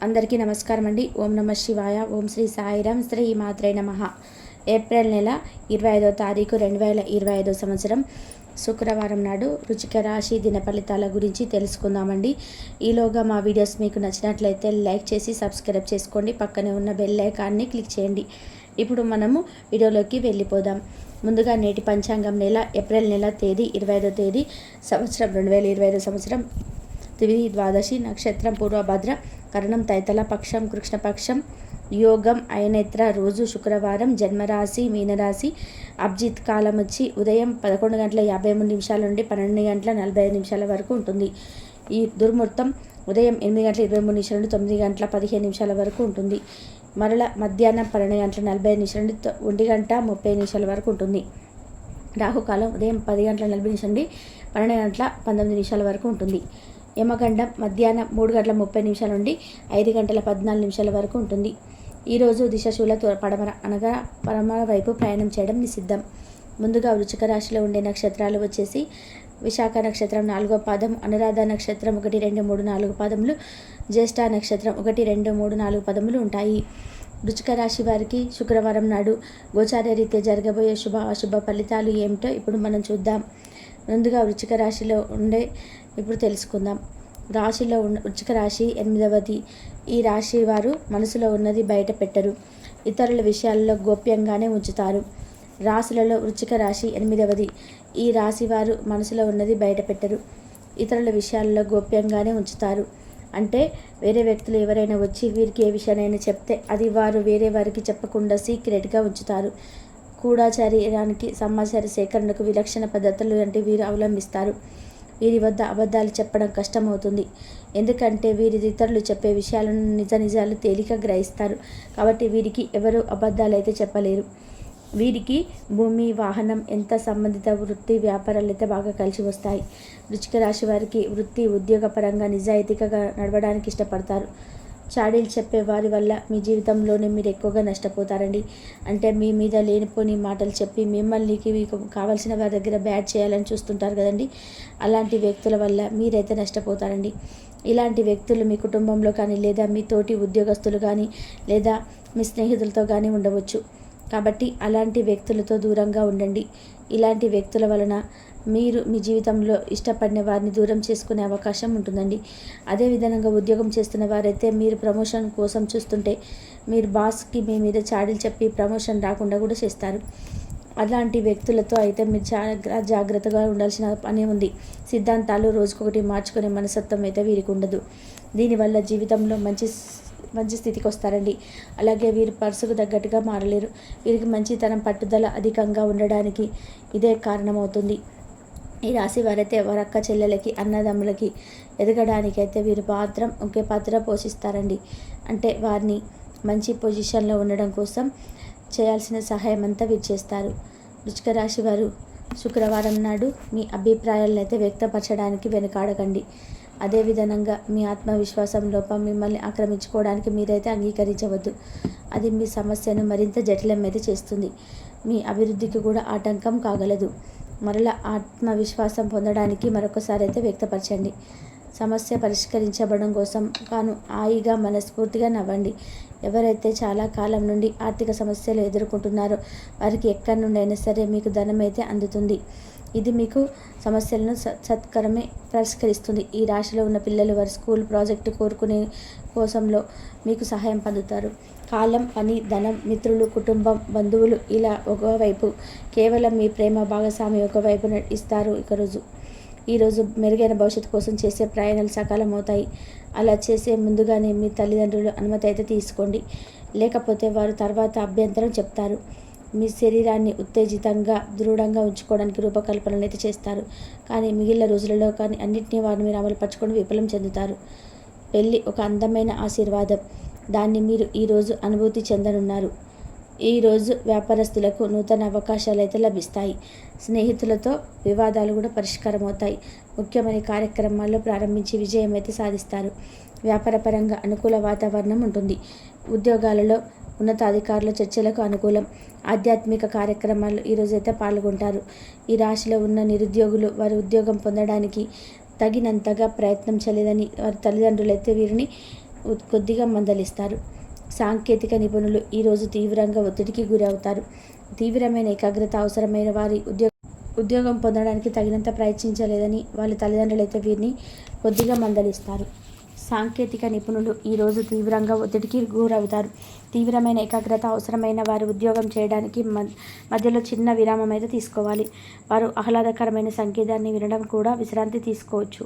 అందరికీ నమస్కారం అండి. ఓం నమ శివాయ. ఓం శ్రీ సాయిరాం. శ్రీ మాత్రే నమః. ఏప్రిల్ నెల 25వ తారీఖు 2025 సంవత్సరం శుక్రవారం నాడు వృశ్చిక రాశి దిన ఫలితాల గురించి తెలుసుకుందామండి. ఈలోగా మా వీడియోస్ మీకు నచ్చినట్లయితే లైక్ చేసి సబ్స్క్రైబ్ చేసుకోండి. పక్కనే ఉన్న బెల్ ఐకాన్ని క్లిక్ చేయండి. ఇప్పుడు మనము వీడియోలోకి వెళ్ళిపోదాం. ముందుగా నేటి పంచాంగం నెల ఏప్రిల్ నెల తేదీ 25వ తేదీ సంవత్సరం 2025 సంవత్సరం తిథి ద్వాదశి, నక్షత్రం పూర్వభద్ర, కరణం తైతల, పక్షం కృష్ణపక్షం, యోగం అయనేత్ర, రోజు శుక్రవారం, జన్మరాశి మీనరాశి, అభిజిత్ కాలం వచ్చి ఉదయం 11:53 నుండి 12:45 వరకు ఉంటుంది. ఈ దుర్ముహూర్తం ఉదయం 8:23 నుండి 9:15 వరకు ఉంటుంది. మరల మధ్యాహ్నం 12:45 నుండి 1:30 వరకు ఉంటుంది. రాహుకాలం ఉదయం 10:40 నుండి 12:19 వరకు ఉంటుంది. యమగండం మధ్యాహ్నం 3:30 నుండి 5:14 వరకు ఉంటుంది. ఈరోజు దిశశూల పడమర అనగా పడమర వైపు ప్రయాణం చేయడం నిషిద్ధం. ముందుగా వృశ్చిక రాశిలో ఉండే నక్షత్రాలు వచ్చేసి విశాఖ నక్షత్రం 4వ పాదం, అనురాధ నక్షత్రం 1, 2, 3, 4 పాదములు, జ్యేష్ఠ నక్షత్రం 1, 2, 3, 4 పదములు ఉంటాయి. వృశ్చిక రాశి వారికి శుక్రవారం నాడు గోచార రీత్యా జరగబోయే శుభ అశుభ ఫలితాలు ఏమిటో ఇప్పుడు మనం చూద్దాం. ముందుగా వృశ్చిక రాశిలో ఉండే ఇప్పుడు తెలుసుకుందాం. రాశిలో ఉన్న వృశ్చిక రాశి 8వది. ఈ రాశి వారు మనసులో ఉన్నది బయట పెట్టరు. ఇతరుల విషయాల్లో గోప్యంగానే ఉంచుతారు. రాశులలో వృశ్చిక రాశి 8వది. ఈ రాశి వారు మనసులో ఉన్నది బయట పెట్టరు. ఇతరుల విషయాల్లో గోప్యంగానే ఉంచుతారు. అంటే వేరే వ్యక్తులు ఎవరైనా వచ్చి వీరికి ఏ విషయానైనా చెప్తే అది వారు వేరే వారికి చెప్పకుండా సీక్రెట్గా ఉంచుతారు. గూఢచర్యానికి, సమాచార సేకరణకు విలక్షణ పద్ధతులు వంటివి వీరు అవలంబిస్తారు. వీరి వద్ద అబద్ధాలు చెప్పడం కష్టమవుతుంది. ఎందుకంటే వీరి ఇతరులు చెప్పే విషయాలను నిజాలు తేలిక గ్రహిస్తారు. కాబట్టి వీరికి ఎవరు అబద్ధాలు అయితే చెప్పలేరు. వీరికి భూమి, వాహనం, ఎంత సంబంధిత వృత్తి, వ్యాపారాలు అయితే బాగా కలిసి వస్తాయి. వృశ్చిక రాశి వారికి వృత్తి, ఉద్యోగ పరంగా నిజాయితీగా నడవడానికి ఇష్టపడతారు. చాడీలు చెప్పే వారి వల్ల మీ జీవితంలోనే మీరు ఎక్కువగా నష్టపోతారండి. అంటే మీ మీద లేనిపోని మాటలు చెప్పి మిమ్మల్ని మీకు కావాల్సిన వారి దగ్గర బ్యాడ్ చేయాలని చూస్తుంటారు కదండి. అలాంటి వ్యక్తుల వల్ల మీరైతే నష్టపోతారండి. ఇలాంటి వ్యక్తులు మీ కుటుంబంలో కానీ, లేదా మీ తోటి ఉద్యోగస్తులు కానీ, లేదా మీ స్నేహితులతో కానీ ఉండవచ్చు. కాబట్టి అలాంటి వ్యక్తులతో దూరంగా ఉండండి. ఇలాంటి వ్యక్తుల వలన మీరు మీ జీవితంలో ఇష్టపడిన వారిని దూరం చేసుకునే అవకాశం ఉంటుందండి. అదేవిధంగా ఉద్యోగం చేస్తున్న వారైతే మీరు ప్రమోషన్ కోసం చూస్తుంటే మీరు బాస్కి మీ మీద చాడీలు చెప్పి ప్రమోషన్ రాకుండా కూడా చేస్తారు. అలాంటి వ్యక్తులతో అయితే మీరు చాలా జాగ్రత్తగా ఉండాల్సిన పని ఉంది. సిద్ధాంతాలు రోజుకొకటి మార్చుకునే మనస్తత్వం అయితే వీరికి ఉండదు. దీనివల్ల జీవితంలో మంచి స్థితికి వస్తారండి. అలాగే వీరు పర్సుకు తగ్గట్టుగా మారలేరు. వీరికి మంచితనం, పట్టుదల అధికంగా ఉండడానికి ఇదే కారణమవుతుంది. ఈ రాశి వారైతే వారక్క చెల్లెలకి, అన్నదమ్ములకి ఎదగడానికైతే వీరు ఒకే పాత్ర పోషిస్తారండి. అంటే వారిని మంచి పొజిషన్లో ఉండడం కోసం చేయాల్సిన సహాయం అంతా వీరు చేస్తారు. వృశ్చిక రాశి వారు శుక్రవారం నాడు మీ అభిప్రాయాలను అయితే వ్యక్తపరచడానికి వెనుకాడకండి. అదేవిధంగా మీ ఆత్మవిశ్వాసం లోపం మిమ్మల్ని ఆక్రమించుకోవడానికి మీరైతే అంగీకరించవద్దు. అది మీ సమస్యను మరింత జటిలమైతే చేస్తుంది. మీ అభివృద్ధికి కూడా ఆటంకం కాగలదు. మరలా ఆత్మవిశ్వాసం పొందడానికి మరొకసారి అయితే వ్యక్తపరచండి. సమస్య పరిష్కరించబడడం కోసం హాయిగా మనస్ఫూర్తిగా నవ్వండి. ఎవరైతే చాలా కాలం నుండి ఆర్థిక సమస్యలు ఎదుర్కొంటున్నారో వారికి ఎక్కడి నుండి అయినా సరే మీకు ధనం అయితే అందుతుంది. ఇది మీకు సమస్యలను సత్కరమే పరిష్కరిస్తుంది. ఈ రాశిలో ఉన్న పిల్లలు వారి స్కూల్ ప్రాజెక్టు కోరుకునే కోసంలో మీకు సహాయం పొందుతారు. కాలం, పని, ధనం, మిత్రులు, కుటుంబం, బంధువులు ఇలా ఒకవైపు, కేవలం మీ ప్రేమ భాగస్వామి ఒకవైపు ఇస్తారు. ఈరోజు మెరుగైన భవిష్యత్తు కోసం చేసే ప్రయాణాలు సకాలం అవుతాయి. అలా చేసే ముందుగానే మీ తల్లిదండ్రులు అనుమతి అయితే తీసుకోండి. లేకపోతే వారు తర్వాత అభ్యంతరం చెప్తారు. మీ శరీరాన్ని ఉత్తేజితంగా, దృఢంగా ఉంచుకోవడానికి రూపకల్పనలు అయితే చేస్తారు. కానీ మిగిలిన రోజులలో కానీ అన్నింటినీ వారిని మీరు అమలుపరచుకొని విఫలం చెందుతారు. పెళ్ళి ఒక అందమైన ఆశీర్వాదం. దాన్ని మీరు ఈరోజు అనుభూతి చెందనున్నారు. ఈరోజు వ్యాపారస్తులకు నూతన అవకాశాలు అయితే లభిస్తాయి. స్నేహితులతో వివాదాలు కూడా పరిష్కారం అవుతాయి. ముఖ్యమైన కార్యక్రమాల్లో ప్రారంభించి విజయం అయితే సాధిస్తారు. వ్యాపారపరంగా అనుకూల వాతావరణం ఉంటుంది. ఉద్యోగాలలో ఉన్నతాధికారుల చర్చలకు అనుకూలం. ఆధ్యాత్మిక కార్యక్రమాల్లో ఈరోజైతే పాల్గొంటారు. ఈ రాశిలో ఉన్న నిరుద్యోగులు వారి ఉద్యోగం పొందడానికి తగినంతగా ప్రయత్నం చేయలేదని వారి తల్లిదండ్రులైతే వీరిని కొద్దిగా మందలిస్తారు. సాంకేతిక నిపుణులు ఈరోజు తీవ్రంగా ఒత్తిడికి గురవుతారు. తీవ్రమైన ఏకాగ్రత అవసరమైన వారి ఉద్యోగం పొందడానికి తగినంత ప్రయత్నించలేదని వాళ్ళ తల్లిదండ్రులైతే వీరిని కొద్దిగా మందలిస్తారు. సాంకేతిక నిపుణులు ఈరోజు తీవ్రంగా ఒత్తిడికి గురవుతారు. తీవ్రమైన ఏకాగ్రత అవసరమైన వారు ఉద్యోగం చేయడానికి మధ్యలో చిన్న విరామం అయితే తీసుకోవాలి. వారు ఆహ్లాదకరమైన సంగీతాన్ని వినడం కూడా విశ్రాంతి తీసుకోవచ్చు.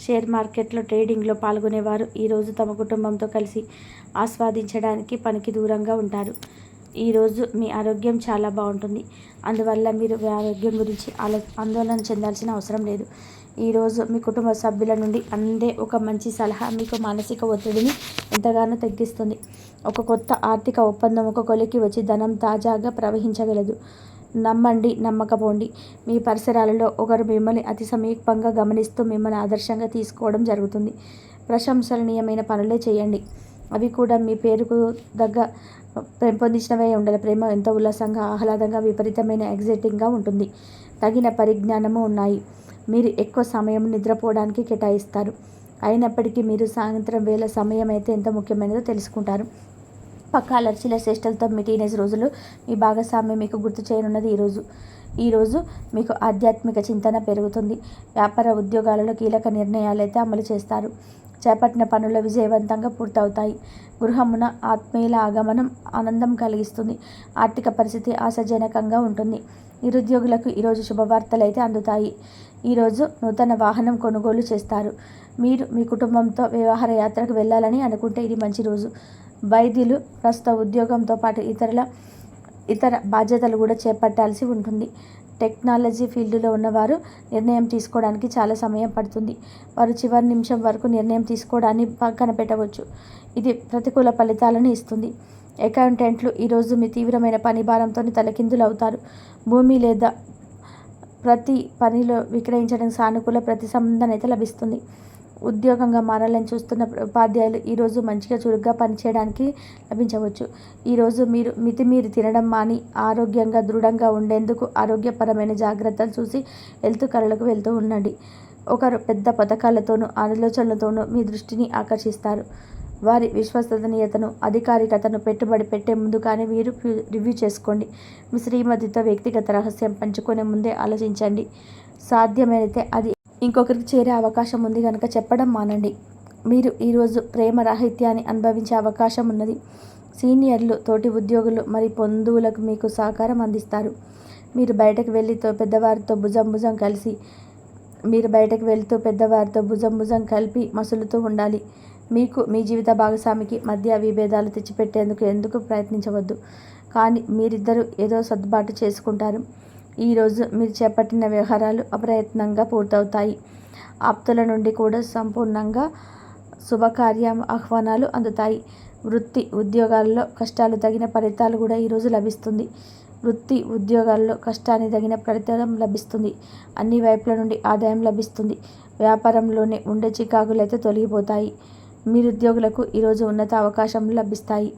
షేర్ మార్కెట్లో ట్రేడింగ్లో పాల్గొనేవారు ఈరోజు తమ కుటుంబంతో కలిసి ఆస్వాదించడానికి పనికి దూరంగా ఉంటారు. ఈరోజు మీ ఆరోగ్యం చాలా బాగుంటుంది. అందువల్ల మీరు మీ ఆరోగ్యం గురించి ఆందోళన చెందాల్సిన అవసరం లేదు. ఈరోజు మీ కుటుంబ సభ్యుల నుండి అందే ఒక మంచి సలహా మీకు మానసిక ఒత్తిడిని ఎంతగానో తగ్గిస్తుంది. ఒక కొత్త ఆర్థిక ఒప్పందం ఒక కొలికి వచ్చి ధనం తాజాగా ప్రవహించగలదు. నమ్మండి, నమ్మకపోండి. మీ పరిసరాలలో ఒకరు మిమ్మల్ని అతి సమీపంగా గమనిస్తూ మిమ్మల్ని ఆదర్శంగా తీసుకోవడం జరుగుతుంది. ప్రశంసనీయమైన పనులే చేయండి. అవి కూడా మీ పేరుకు పెంపొందించినవే ఉండాలి. ప్రేమ ఎంతో ఉల్లాసంగా, ఆహ్లాదంగా, విపరీతమైన ఎగ్జైటింగ్గా ఉంటుంది. తగిన పరిజ్ఞానము ఉన్నాయి. మీరు ఎక్కువ సమయం నిద్రపోవడానికి కేటాయిస్తారు. అయినప్పటికీ మీరు సాయంత్రం వేళ సమయం అయితే ఎంత ముఖ్యమైనదో తెలుసుకుంటారు. పక్కా అలర్జీల శ్రేష్టలతో మీ టీనేజ్ రోజులు మీ భాగస్వామ్యం మీకు గుర్తు చేయనున్నది. ఈరోజు మీకు ఆధ్యాత్మిక చింతన పెరుగుతుంది. వ్యాపార ఉద్యోగాలలో కీలక నిర్ణయాలు అయితే అమలు చేస్తారు. చేపట్టిన పనులు విజయవంతంగా పూర్తవుతాయి. గృహమున ఆత్మీయుల ఆగమనం ఆనందం కలిగిస్తుంది. ఆర్థిక పరిస్థితి ఆశాజనకంగా ఉంటుంది. నిరుద్యోగులకు ఈరోజు శుభవార్తలు అయితే అందుతాయి. ఈరోజు నూతన వాహనం కొనుగోలు చేస్తారు. మీరు మీ కుటుంబంతో వివాహ యాత్రకు వెళ్ళాలని అనుకుంటే ఇది మంచి రోజు. వైద్యులు ప్రస్తుత ఉద్యోగంతో పాటు ఇతర బాధ్యతలు కూడా చేపట్టాల్సి ఉంటుంది. టెక్నాలజీ ఫీల్డ్లో ఉన్నవారు నిర్ణయం తీసుకోవడానికి చాలా సమయం పడుతుంది. వారు చివరి నిమిషం వరకు నిర్ణయం తీసుకోవడాన్ని పక్కన పెట్టవచ్చు. ఇది ప్రతికూల ఫలితాలను ఇస్తుంది. అకౌంటెంట్లు ఈరోజు మీ తీవ్రమైన పని భారంతో తలకిందులు అవుతారు. భూమి లేదా ప్రతి పనిలో విక్రయించడానికి సానుకూల ప్రతిస్పందన అయితే లభిస్తుంది. ఉద్యోగంగా మారాలని చూస్తున్న ఉపాధ్యాయులు ఈరోజు మంచిగా చురుగ్గా పనిచేయడానికి లభించవచ్చు. ఈరోజు మీరు మితిమీరి తినడం మాని ఆరోగ్యంగా దృఢంగా ఉండేందుకు ఆరోగ్యపరమైన జాగ్రత్తలు చూసి హెల్త్ కళలకు వెళ్తూ ఉండండి. ఒకరు పెద్ద పథకాలతోనూ ఆలోచనలతోనూ మీ దృష్టిని ఆకర్షిస్తారు. వారి విశ్వసనీయతను, అధికారికతను పెట్టుబడి పెట్టే ముందు కానీ మీరు రివ్యూ చేసుకోండి. మీ శ్రీమతితో వ్యక్తిగత రహస్యం పంచుకునే ముందే ఆలోచించండి. సాధ్యమైతే అది ఇంకొకరికి చేరే అవకాశం ఉంది కనుక చెప్పడం మానండి. మీరు ఈరోజు ప్రేమ రాహిత్యాన్ని అనుభవించే అవకాశం ఉన్నది. సీనియర్లు, తోటి ఉద్యోగులు మరి బంధువులకు మీకు సహకారం అందిస్తారు. మీరు బయటకు వెళ్తూ పెద్దవారితో భుజం భుజం కలిపి మసులుతూ ఉండాలి. మీకు మీ జీవిత భాగస్వామికి మధ్య విభేదాలు తెచ్చిపెట్టేందుకు ఎందుకు ప్రయత్నించవద్దు. కానీ మీరిద్దరూ ఏదో సర్దుబాటు చేసుకుంటారు. ఈరోజు మీరు చేపట్టిన వ్యవహారాలు అప్రయత్నంగా పూర్తవుతాయి. ఆప్తుల నుండి కూడా సంపూర్ణంగా శుభకార్య ఆహ్వానాలు అందుతాయి. వృత్తి ఉద్యోగాల్లో కష్టాలు తగిన ఫలితాలు కూడా ఈరోజు లభిస్తుంది. వృత్తి ఉద్యోగాల్లో కష్టానికి తగిన ఫలితం లభిస్తుంది. అన్ని వైపుల నుండి ఆదాయం లభిస్తుంది. వ్యాపారంలోనే ఉండే చికాకులు అయితే తొలగిపోతాయి. నిరుద్యోగులకు ఈరోజు ఉన్నత అవకాశములు లభిస్తాయి.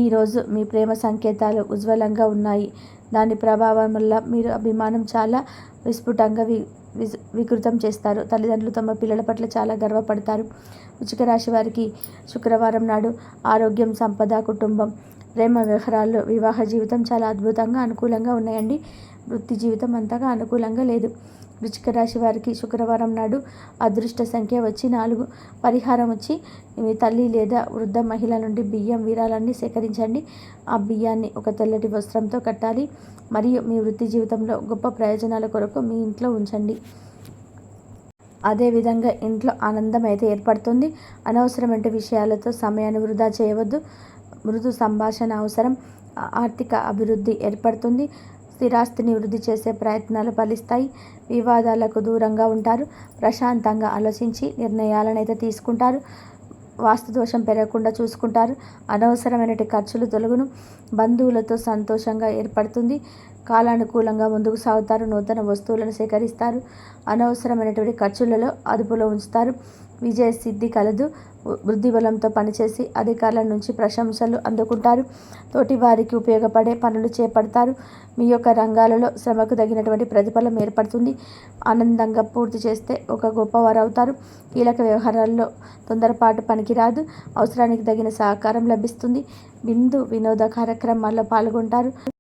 ఈరోజు మీ ప్రేమ సంకేతాలు ఉజ్వలంగా ఉన్నాయి. దాని ప్రభావం వల్ల మీరు అభిమానం చాలా విస్ఫుటంగా వికృతం చేస్తారు. తల్లిదండ్రులు తమ పిల్లల పట్ల చాలా గర్వపడతారు. వృశ్చిక రాశి వారికి శుక్రవారం నాడు ఆరోగ్యం, సంపద, కుటుంబం, ప్రేమ వ్యవహారాల్లో వివాహ జీవితం చాలా అద్భుతంగా అనుకూలంగా ఉన్నాయండి. వృత్తి జీవితం అంతగా అనుకూలంగా లేదు. వృశ్చిక రాశి వారికి శుక్రవారం నాడు అదృష్ట సంఖ్య వచ్చి 4. పరిహారం వచ్చి మీ తల్లి లేదా వృద్ధ మహిళ నుండి బియ్యం విరాళాన్ని సేకరించండి. ఆ బియ్యాన్ని ఒక తెల్లటి వస్త్రంతో కట్టాలి మరియు మీ వృత్తి జీవితంలో గొప్ప ప్రయోజనాల కొరకు మీ ఇంట్లో ఉంచండి. అదేవిధంగా ఇంట్లో ఆనందం అయితే ఏర్పడుతుంది. అనవసరమైన విషయాలతో సమయాన్ని వృధా చేయవద్దు. మృదు సంభాషణ అవసరం. ఆర్థిక అభివృద్ధి ఏర్పడుతుంది. స్థిరాస్తిని వృద్ధి చేసే ప్రయత్నాలు ఫలిస్తాయి. వివాదాలకు దూరంగా ఉంటారు. ప్రశాంతంగా ఆలోచించి నిర్ణయాలను అయితే తీసుకుంటారు. వాస్తు దోషం పెరగకుండా చూసుకుంటారు. అనవసరమైన ఖర్చులు తొలగును. బంధువులతో సంతోషంగా ఏర్పడుతుంది. కాలానుకూలంగా ముందుకు సాగుతారు. నూతన వస్తువులను సేకరిస్తారు. అనవసరమైనటువంటి ఖర్చులలో అదుపులో ఉంచుతారు. విజయ సిద్ధి కలదు. బుద్ధిబలంతో పనిచేసి అధికారుల నుంచి ప్రశంసలు అందుకుంటారు. తోటి వారికి ఉపయోగపడే పనులు చేపడతారు. మీ యొక్క రంగాలలో శ్రమకు తగినటువంటి ప్రతిఫలం ఏర్పడుతుంది. ఆనందంగా పూర్తి చేస్తే ఒక గొప్పవారు అవుతారు. కీలక వ్యవహారాల్లో తొందరపాటు పనికిరాదు. అవసరానికి తగిన సహకారం లభిస్తుంది. విందు వినోద కార్యక్రమాల్లో పాల్గొంటారు.